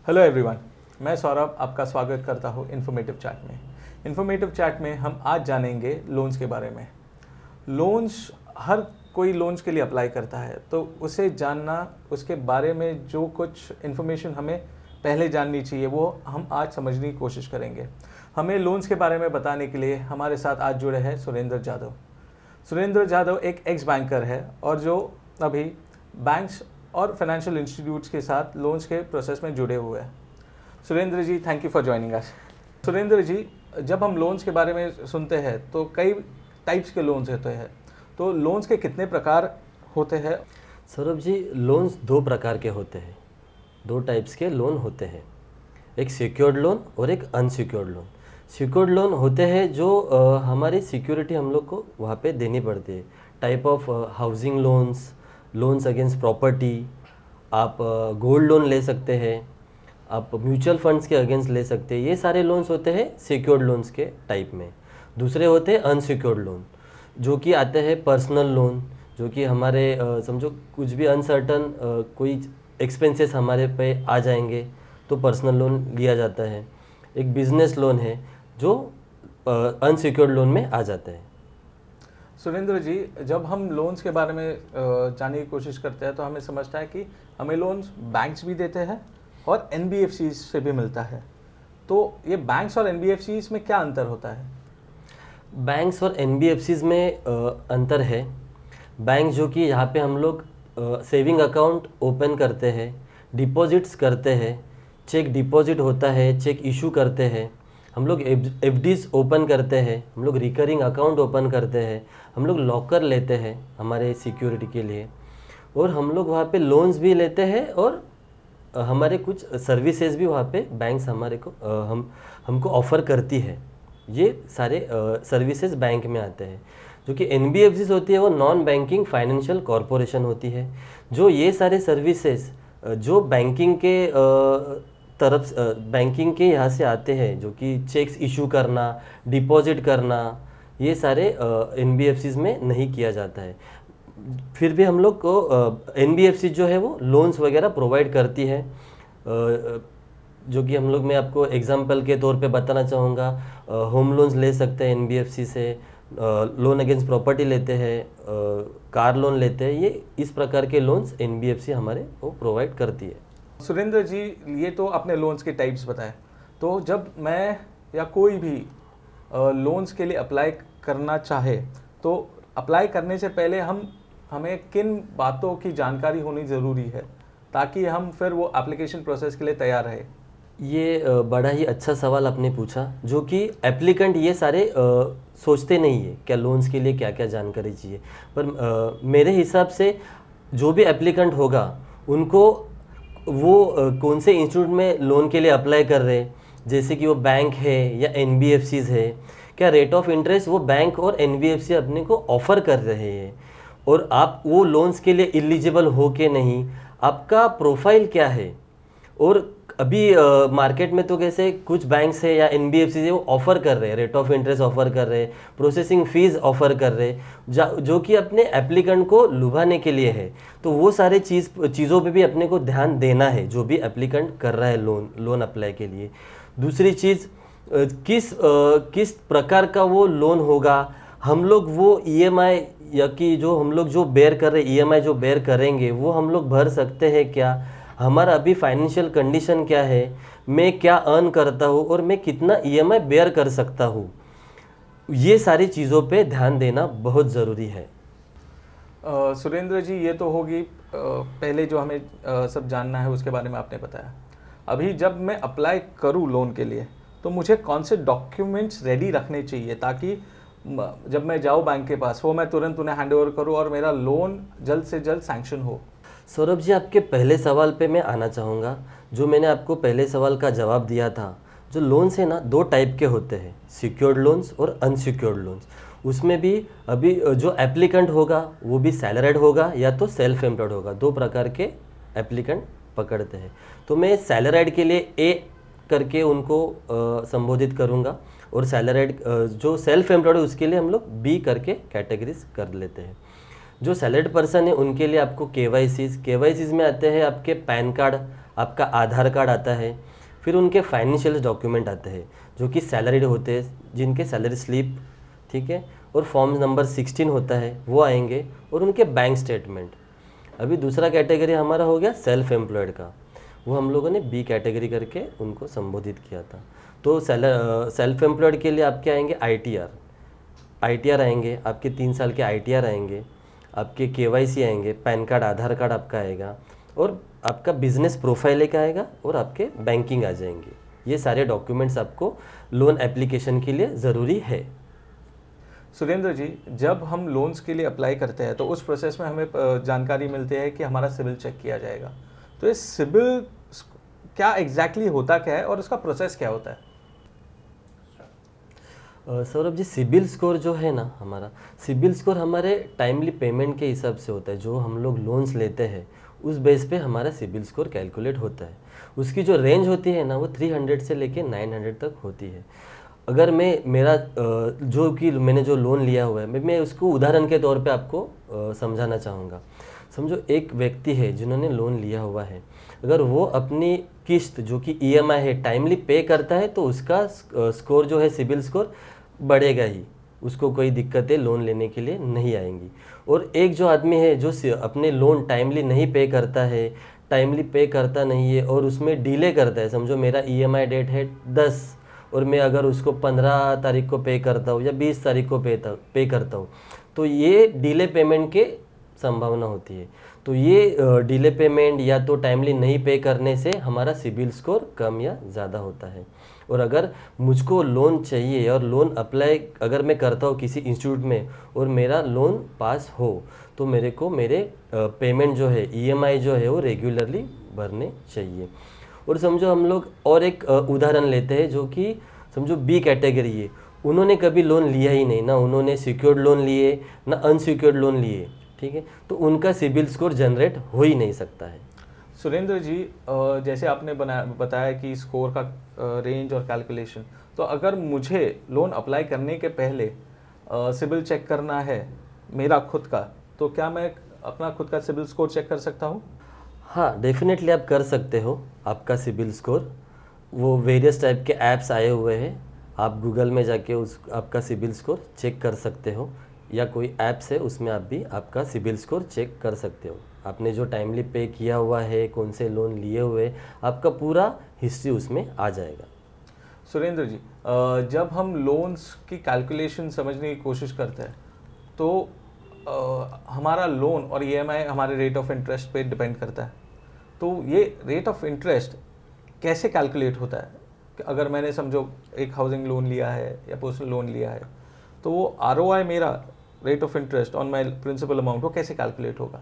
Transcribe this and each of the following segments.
Hello everyone, मैं सौरभ आपका स्वागत करता हूँ इन्फॉर्मेटिव चैट में। इन्फॉर्मेटिव चैट में हम आज जानेंगे लोन्स के बारे में। लोन्स, हर कोई लोन्स के लिए अप्लाई करता है, तो उसे जानना, उसके बारे में जो कुछ इन्फॉर्मेशन हमें पहले जाननी चाहिए वो हम आज समझने की कोशिश करेंगे। हमें लोन्स के बारे में बताने के लिए हमारे साथ आज जुड़े हैं सुरेंद्र जाधव। सुरेंद्र जाधव एक एक्स बैंकर है और जो अभी बैंक्स और फाइनेंशियल इंस्टीट्यूट्स के साथ लोन्स के प्रोसेस में जुड़े हुए हैं। Surendra ji, thank you for joining us. Surendra ji, जब हम लोन्स के बारे में सुनते हैं तो कई टाइप्स के लोन्स होते हैं, तो लोन्स के कितने प्रकार होते हैं? सौरभ जी, लोन्स दो प्रकार के होते हैं, दो टाइप्स के लोन होते हैं, एक सिक्योर्ड लोन और एक अनसिक्योर्ड लोन। सिक्योर्ड लोन होते हैं जो हमारी सिक्योरिटी हम लोग को वहाँ पे देनी पड़ती है। Type of housing loans, loans against property, आप गोल्ड लोन ले सकते हैं, आप म्यूचुअल फंड्स के अगेंस्ट ले सकते हैं। ये सारे लोन्स होते हैं सिक्योर्ड लोन्स के टाइप में। दूसरे होते हैं अनसिक्योर्ड लोन, जो कि आते हैं पर्सनल लोन, जो कि हमारे समझो कुछ भी अनसर्टन कोई एक्सपेंसेस हमारे पे आ जाएंगे तो पर्सनल लोन लिया जाता है। एक बिजनेस लोन है जो अनसिक्योर्ड लोन में आ जाता है। सुरेंद्र जी, जब हम लोन्स के बारे में जानने की कोशिश करते हैं तो हमें समझता है कि हमें लोन्स बैंक्स भी देते हैं और एनबीएफसी से भी मिलता है। तो ये बैंक्स और एनबीएफसी में क्या अंतर होता है? बैंक्स और एनबीएफसीज में अंतर है। बैंक जो कि यहाँ पे हम लोग सेविंग अकाउंट ओपन करते हैं, डिपॉजिट्स करते हैं, चेक डिपॉजिट होता है, चेक इशू करते हैं, हम लोग एफडीज ओपन करते हैं, हम लोग रिकरिंग अकाउंट ओपन करते हैं, हम लोग लॉकर लेते हैं हमारे सिक्योरिटी के लिए, और हम लोग वहाँ पे लोन्स भी लेते हैं और हमारे कुछ सर्विसेज भी वहाँ पे बैंक्स हमारे को हमको ऑफ़र करती है। ये सारे सर्विसेज बैंक में आते हैं। जो कि एनबीएफसीज होती है वो नॉन बैंकिंग फाइनेंशियल कॉरपोरेशन होती है, जो ये सारे सर्विसेज जो बैंकिंग के तरफ बैंकिंग के यहाँ से आते हैं, जो कि चेक्स इशू करना, डिपॉजिट करना, ये सारे एनबीएफसीज में नहीं किया जाता है। फिर भी हम लोग को एनबीएफसी जो है वो लोन्स वगैरह प्रोवाइड करती है, जो कि हम लोग, मैं आपको एग्जांपल के तौर पे बताना चाहूँगा, होम लोन्स ले सकते हैं एनबीएफसी से, लोन अगेंस्ट प्रॉपर्टी लेते हैं, कार लोन लेते हैं। ये इस प्रकार के लोन्स एनबीएफसी हमारे वो प्रोवाइड करती है। सुरेंद्र जी, ये तो आपने लोन्स के टाइप्स बताए। तो जब मैं या कोई भी लोन्स के लिए अप्लाई करना चाहे तो अप्लाई करने से पहले हमें किन बातों की जानकारी होनी ज़रूरी है ताकि हम फिर वो एप्लीकेशन प्रोसेस के लिए तैयार रहे? ये बड़ा ही अच्छा सवाल आपने पूछा, जो कि एप्लीकेंट ये सारे सोचते नहीं है क्या लोन्स के लिए क्या क्या जानकारी चाहिए। पर मेरे हिसाब से जो भी एप्लीकेंट होगा उनको वो कौन से इंस्टीट्यूट में लोन के लिए अप्लाई कर रहे हैं, जैसे कि वो बैंक है या एनबीएफसीज है, क्या रेट ऑफ इंटरेस्ट वो बैंक और एनबीएफसी अपने को ऑफ़र कर रहे हैं, और आप वो लोन्स के लिए एलिजिबल हो के नहीं, आपका प्रोफाइल क्या है। और अभी मार्केट में तो कैसे कुछ बैंक्स है या एनबीएफसी है वो ऑफ़र कर रहे हैं, रेट ऑफ इंटरेस्ट ऑफ़र कर रहे हैं, प्रोसेसिंग फ़ीस ऑफ़र कर रहे हैं, जो कि अपने एप्लीकेंट को लुभाने के लिए है। तो वो सारे चीज़ों पे भी अपने को ध्यान देना है जो भी एप्लीकेंट कर रहा है लोन अप्लाई के लिए। दूसरी चीज़, किस प्रकार का वो लोन होगा, हम लोग वो ईएमआई या कि जो हम लोग जो बेयर कर रहे ईएमआई जो बेयर करेंगे वो हम लोग भर सकते हैं क्या, हमारा अभी फाइनेंशियल कंडीशन क्या है, मैं क्या अर्न करता हूँ और मैं कितना ईएमआई बेयर कर सकता हूँ। ये सारी चीज़ों पे ध्यान देना बहुत ज़रूरी है। सुरेंद्र जी, ये तो होगी पहले जो हमें सब जानना है उसके बारे में आपने बताया। अभी जब मैं अप्लाई करूँ लोन के लिए तो मुझे कौन से डॉक्यूमेंट्स रेडी रखने चाहिए ताकि जब मैं जाऊँ बैंक के पास वो मैं तुरंत उन्हें हैंड ओवर करूँ और मेरा लोन जल्द से जल्द सैंक्शन हो? सौरभ जी, आपके पहले सवाल पे मैं आना चाहूँगा। जो मैंने आपको पहले सवाल का जवाब दिया था, जो लोन्स है ना दो टाइप के होते हैं, सिक्योर्ड लोन्स और अनसिक्योर्ड लोन्स। उसमें भी अभी जो एप्लीकेंट होगा वो भी सैलरीड होगा या तो सेल्फ एम्प्लॉयड होगा, दो प्रकार के एप्लीकेंट पकड़ते हैं। तो मैं सैलरीड के लिए ए करके उनको संबोधित करूँगा, और सैलरीड जो सेल्फ एम्प्लॉयड है उसके लिए हम लोग बी करके कैटेगरीज कर लेते हैं। जो सैलरीड पर्सन है उनके लिए आपको केवाईसीज में आते हैं आपके पैन कार्ड, आपका आधार कार्ड आता है, फिर उनके फाइनेंशियल डॉक्यूमेंट आते हैं जो कि सैलरीड होते हैं, जिनके सैलरी स्लिप, ठीक है, और फॉर्म नंबर 16 होता है वो आएंगे, और उनके बैंक स्टेटमेंट। अभी दूसरा कैटेगरी हमारा हो गया सेल्फ एम्प्लॉयड का, वो हम लोगों ने बी कैटेगरी करके उनको संबोधित किया था। तो सेल्फ एम्प्लॉयड के लिए आपके आएंगे ITR आएंगे, आपके 3 साल के ITR आएंगे, आपके KYC आएंगे, पैन कार्ड, आधार कार्ड आपका आएगा, और आपका बिजनेस प्रोफाइल एक आएगा, और आपके बैंकिंग आ जाएंगे। ये सारे डॉक्यूमेंट्स आपको लोन एप्लीकेशन के लिए ज़रूरी है। सुरेंद्र जी, जब हम लोन्स के लिए अप्लाई करते हैं तो उस प्रोसेस में हमें जानकारी मिलती है कि हमारा सिबिल चेक किया जाएगा। तो ये सिबिल क्या एग्जैक्टली होता क्या है और उसका प्रोसेस क्या होता है? सौरभ जी, सिबिल स्कोर जो है ना, हमारा सिबिल स्कोर हमारे टाइमली पेमेंट के हिसाब से होता है। जो हम लोग लोन्स लेते हैं उस बेस पे हमारा सिबिल स्कोर कैलकुलेट होता है। उसकी जो रेंज होती है ना, वो 300 से लेके 900 तक होती है। अगर मेरा मैंने जो लोन लिया हुआ है, मैं उसको उदाहरण के तौर पे आपको समझाना चाहूँगा। समझो एक व्यक्ति है जिन्होंने लोन लिया हुआ है, अगर वो अपनी किस्त जो कि EMI है टाइमली पे करता है तो उसका स्कोर जो है सिबिल स्कोर बढ़ेगा ही, उसको कोई दिक्कतें लोन लेने के लिए नहीं आएंगी। और एक जो आदमी है जो अपने लोन टाइमली नहीं पे करता है, टाइमली पे करता नहीं है और उसमें डिले करता है, समझो मेरा EMI डेट है 10 और मैं अगर उसको 15 तारीख को पे करता हूँ या 20 तारीख को पे करता हूँ, तो ये डिले पेमेंट के संभावना होती है। तो ये डिले पेमेंट या तो टाइमली नहीं पे करने से हमारा सिबिल स्कोर कम या ज़्यादा होता है। और अगर मुझको लोन चाहिए और लोन अप्लाई अगर मैं करता हूँ किसी इंस्टीट्यूट में और मेरा लोन पास हो, तो मेरे को मेरे पेमेंट जो है EMI जो है वो रेगुलरली भरने चाहिए। और समझो हम लोग और एक उदाहरण लेते हैं जो कि समझो बी कैटेगरी है, उन्होंने कभी लोन लिया ही नहीं, ना उन्होंने सिक्योर्ड लोन लिए ना अनसिक्योर्ड लोन लिए, ठीक है, तो उनका सिबिल स्कोर जनरेट हो ही नहीं सकता है। सुरेंद्र जी, जैसे आपने बताया कि स्कोर का रेंज और कैलकुलेशन, तो अगर मुझे लोन अप्लाई करने के पहले सिबिल चेक करना है मेरा खुद का, तो क्या मैं अपना खुद का सिबिल स्कोर चेक कर सकता हूँ? हाँ, डेफिनेटली आप कर सकते हो आपका सिबिल स्कोर। वो वेरियस टाइप के ऐप्स आए हुए हैं, आप गूगल में जाके उस आपका सिबिल स्कोर चेक कर सकते हो, या कोई ऐप्स है उसमें आप भी आपका सिबिल स्कोर चेक कर सकते हो। आपने जो टाइमली पे किया हुआ है, कौन से लोन लिए हुए, आपका पूरा हिस्ट्री उसमें आ जाएगा। सुरेंद्र जी, जब हम लोन्स की कैलकुलेशन समझने की कोशिश करते हैं तो हमारा लोन और EMI हमारे रेट ऑफ इंटरेस्ट पे डिपेंड करता है। तो ये रेट ऑफ इंटरेस्ट कैसे कैलकुलेट होता है? अगर मैंने समझो एक हाउसिंग लोन लिया है या पर्सनल लोन लिया है, तो वो ROI मेरा rate of interest on my principal amount वो कैसे कैलकुलेट होगा?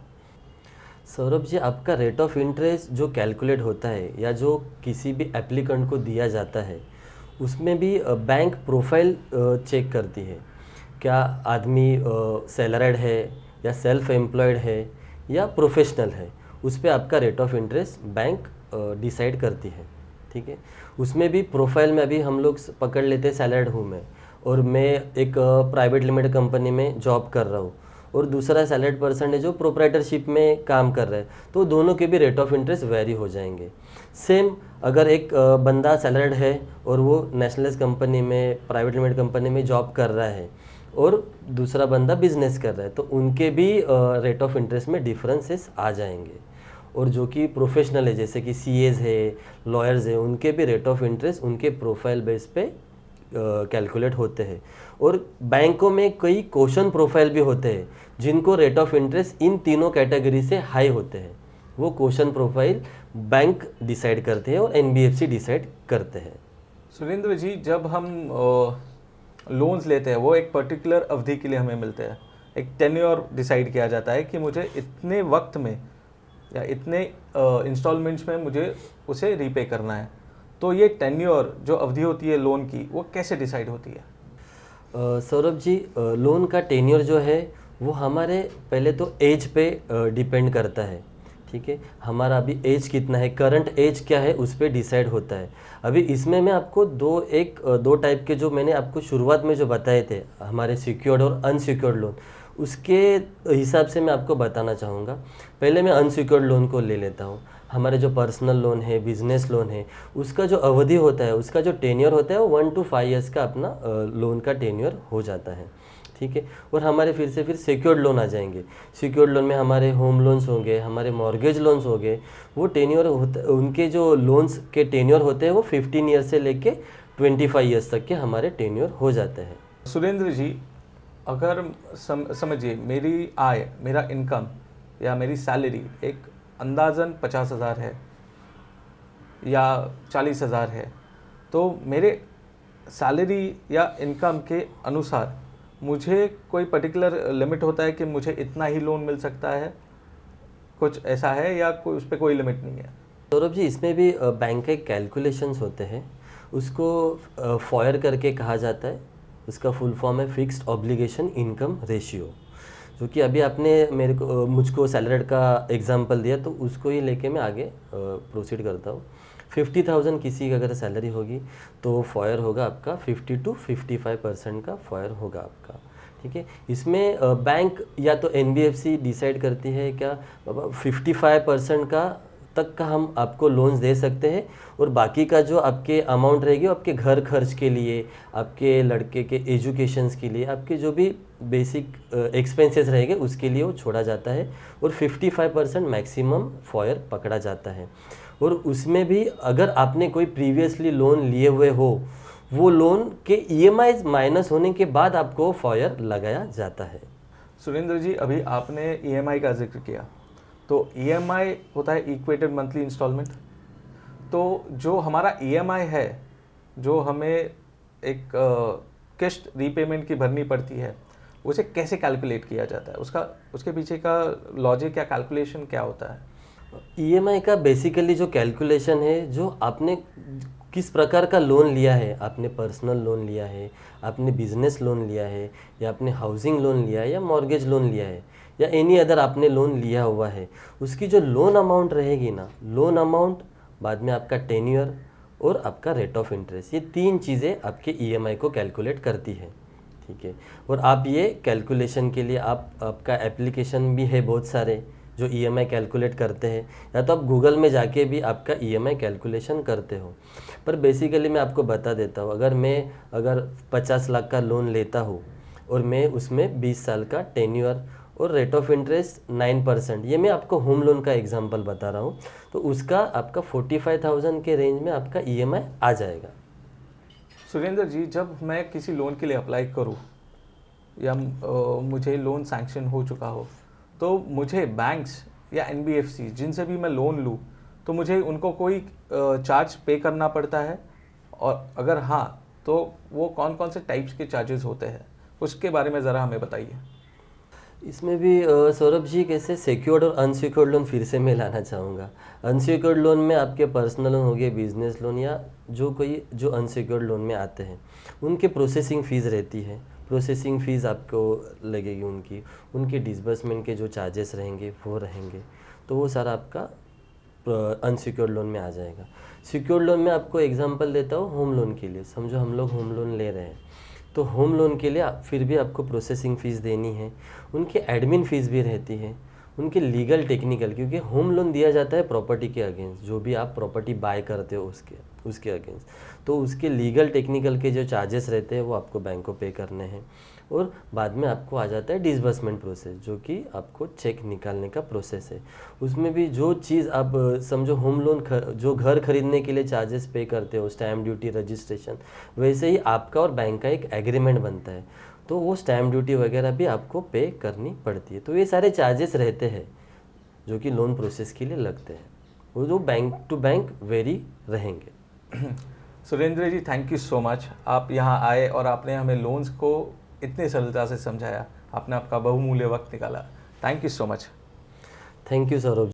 सौरभ जी, आपका रेट ऑफ इंटरेस्ट जो कैलकुलेट होता है या जो किसी भी एप्लीकेंट को दिया जाता है, उसमें भी बैंक प्रोफाइल चेक करती है। क्या आदमी सैलरीड है या सेल्फ एम्प्लॉयड है या प्रोफेशनल है, उस पर आपका rate of interest bank decide करती है, ठीक है। उसमें भी प्रोफाइल में अभी हम लोग पकड़ लेते हैं सैलरीड हूँ मैं, और मैं एक प्राइवेट लिमिटेड कंपनी में जॉब कर रहा हूँ, और दूसरा सैलरीड पर्सन है जो प्रोप्राइटरशिप में काम कर रहा है, तो दोनों के भी रेट ऑफ इंटरेस्ट वेरी हो जाएंगे। सेम अगर एक बंदा सैलरीड है और वो नेशनलाइज कंपनी में, प्राइवेट लिमिटेड कंपनी में जॉब कर रहा है, और दूसरा बंदा बिजनेस कर रहा है, तो उनके भी रेट ऑफ इंटरेस्ट में डिफरेंसेस आ जाएंगे। और जो कि प्रोफेशनल है जैसे कि CAs है, लॉयर्स है, उनके भी रेट ऑफ इंटरेस्ट उनके प्रोफाइल बेस पे कैलकुलेट होते हैं। और बैंकों में कई क्वेश्चन प्रोफाइल भी होते हैं जिनको रेट ऑफ इंटरेस्ट इन तीनों कैटेगरी से हाई होते हैं। वो क्वेश्चन प्रोफाइल बैंक डिसाइड करते हैं और NBFC डिसाइड करते हैं। सुरेंद्र जी, जब हम लोन्स लेते हैं वो एक पर्टिकुलर अवधि के लिए हमें मिलते हैं, एक टेन्योर डिसाइड किया जाता है कि मुझे इतने वक्त में या इतने इंस्टॉलमेंट्स में मुझे उसे रीपे करना है। तो ये टेन्योर जो अवधि होती है लोन की, वो कैसे डिसाइड होती है? सौरभ जी, लोन का टेन्योर जो है वो हमारे पहले तो एज पे डिपेंड करता है, ठीक है। हमारा अभी एज कितना है, करंट एज क्या है, उस पर डिसाइड होता है। अभी इसमें मैं आपको दो टाइप के जो मैंने आपको शुरुआत में जो बताए थे, हमारे सिक्योर्ड और अनसिक्योर्ड लोन, उसके हिसाब से मैं आपको बताना चाहूँगा। पहले मैं अनसिक्योर्ड लोन को ले लेता हूँ। हमारे जो पर्सनल लोन है, बिजनेस लोन है, उसका जो अवधि होता है, उसका जो टेन्योर होता है वो 1 to 5 ईयर्स का अपना लोन का टेन्योर हो जाता है। ठीक है। और हमारे फिर सिक्योर्ड लोन आ जाएंगे। सिक्योर्ड लोन में हमारे होम लोन्स होंगे, हमारे मॉर्गेज लोन्स होंगे। वो टेन्योर होता, उनके जो लोन्स के टेन्योर होते हैं वो 15 ईयर्स से लेके 25 ईयर्स तक के हमारे टेन्योर हो जाते हैं। सुरेंद्र जी, अगर समझिए मेरी आय, मेरा इनकम या मेरी सैलरी एक अंदाज़न 50,000 है या 40,000 है, तो मेरे सैलरी या इनकम के अनुसार मुझे कोई पर्टिकुलर लिमिट होता है कि मुझे इतना ही लोन मिल सकता है? कुछ ऐसा है या कोई उस पर कोई लिमिट नहीं है? सौरभ जी, इसमें भी बैंक के कैलकुलेशंस होते हैं। उसको फॉयर करके कहा जाता है। उसका फुल फॉर्म है फिक्स्ड ऑब्लिगेशन इनकम रेशियो, जो कि अभी आपने मुझको सैलरीड का एग्जांपल दिया, तो उसको ही लेके मैं आगे प्रोसीड करता हूँ। 50,000 किसी की अगर सैलरी होगी तो फॉयर होगा आपका 50 to 55% का फॉयर होगा आपका। ठीक है। इसमें बैंक या तो एनबीएफसी डिसाइड करती है क्या 55% का तक का हम आपको लोन्स दे सकते हैं, और बाकी का जो आपके अमाउंट रहेगी वो आपके घर खर्च के लिए, आपके लड़के के एजुकेशंस के लिए, आपके जो भी बेसिक एक्सपेंसेस रहेंगे उसके लिए वो छोड़ा जाता है, और 55% मैक्सिमम फॉयर पकड़ा जाता है। और उसमें भी अगर आपने कोई प्रीवियसली लोन लिए हुए हो, वो लोन के ईएमआई माइनस होने के बाद आपको फॉयर लगाया जाता है। सुरेंद्र जी, अभी आपने ईएमआई का जिक्र किया, तो ईएमआई होता है इक्वेटेड मंथली इंस्टॉलमेंट। तो जो हमारा ईएमआई है, जो हमें एक किस्त रीपेमेंट की भरनी पड़ती है, उसे कैसे कैलकुलेट किया जाता है? उसके पीछे का लॉजिक या कैलकुलेशन क्या होता है? ईएमआई का बेसिकली जो कैलकुलेशन है, जो आपने किस प्रकार का लोन लिया है, आपने पर्सनल लोन लिया है, आपने बिजनेस लोन लिया है, या आपने हाउसिंग लोन लिया है, या मॉर्गेज लोन लिया है, या एनी अदर आपने लोन लिया हुआ है, उसकी जो लोन अमाउंट रहेगी ना, लोन अमाउंट, बाद में आपका टेन्योर और आपका रेट ऑफ इंटरेस्ट, ये 3 चीज़ें आपके ईएमआई को कैलकुलेट करती है। ठीक है। और आप ये कैलकुलेशन के लिए आपका एप्लीकेशन भी है बहुत सारे जो ईएमआई कैलकुलेट करते हैं, या तो आप गूगल में जाके भी आपका ईएमआई कैलकुलेशन करते हो। पर बेसिकली मैं आपको बता देता हूँ, अगर 50 लाख का लोन लेता हूँ और मैं उसमें 20 साल का टेन्योर और रेट ऑफ इंटरेस्ट 9%, ये मैं आपको होम लोन का एग्जांपल बता रहा हूँ, तो उसका आपका 45,000 के रेंज में आपका ईएमआई आ जाएगा। सुरेंद्र जी, जब मैं किसी लोन के लिए अप्लाई करूँ या मुझे लोन सैंक्शन हो चुका हो, तो मुझे बैंक्स या एनबीएफसी जिनसे भी मैं लोन लूँ, तो मुझे उनको कोई चार्ज पे करना पड़ता है? और अगर हाँ, तो वो कौन कौन से टाइप्स के चार्जेस होते हैं, उसके बारे में ज़रा हमें बताइए। इसमें भी सौरभ जी, कैसे सिक्योर्ड और अनसिक्योर्ड लोन फिर से मैं लाना चाहूँगा। अनसिक्योर्ड लोन में आपके पर्सनल लोन हो गए, बिजनेस लोन, या जो अनसिक्योर्ड लोन में आते हैं, उनके प्रोसेसिंग फ़ीस रहती है। प्रोसेसिंग फ़ीस आपको लगेगी, उनके डिसबर्समेंट के जो चार्जेस रहेंगे वो रहेंगे, तो वो सारा आपका अनसिक्योर्ड लोन में आ जाएगा। सिक्योर्ड लोन में आपको एग्जांपल देता हूँ होम लोन के लिए। समझो हम लोग होम लोन ले रहे हैं, तो होम लोन के लिए फिर भी आपको प्रोसेसिंग फ़ीस देनी है, उनकी एडमिन फ़ीस भी रहती है, उनके लीगल टेक्निकल, क्योंकि होम लोन दिया जाता है प्रॉपर्टी के अगेंस्ट, जो भी आप प्रॉपर्टी बाय करते हो उसके अगेंस्ट, तो उसके लीगल टेक्निकल के जो चार्जेस रहते हैं वो आपको बैंक को पे करने हैं। और बाद में आपको आ जाता है डिसबर्समेंट प्रोसेस, जो कि आपको चेक निकालने का प्रोसेस है। उसमें भी जो चीज़ आप समझो होम लोन जो घर खरीदने के लिए चार्जेस पे करते हो, स्टैम्प ड्यूटी, रजिस्ट्रेशन, वैसे ही आपका और बैंक का एक एग्रीमेंट बनता है, तो वो स्टैम्प ड्यूटी वगैरह भी आपको पे करनी पड़ती है। तो ये सारे चार्जेस रहते हैं जो कि लोन प्रोसेस के लिए लगते हैं, वो जो बैंक टू बैंक वेरी रहेंगे। Surendra ji, thank you so much. आप यहाँ आए और आपने हमें लोन्स को इतनी सरलता से समझाया। आपने आपका बहुमूल्य वक्त निकाला। Thank you so much. Thank you Saurabh.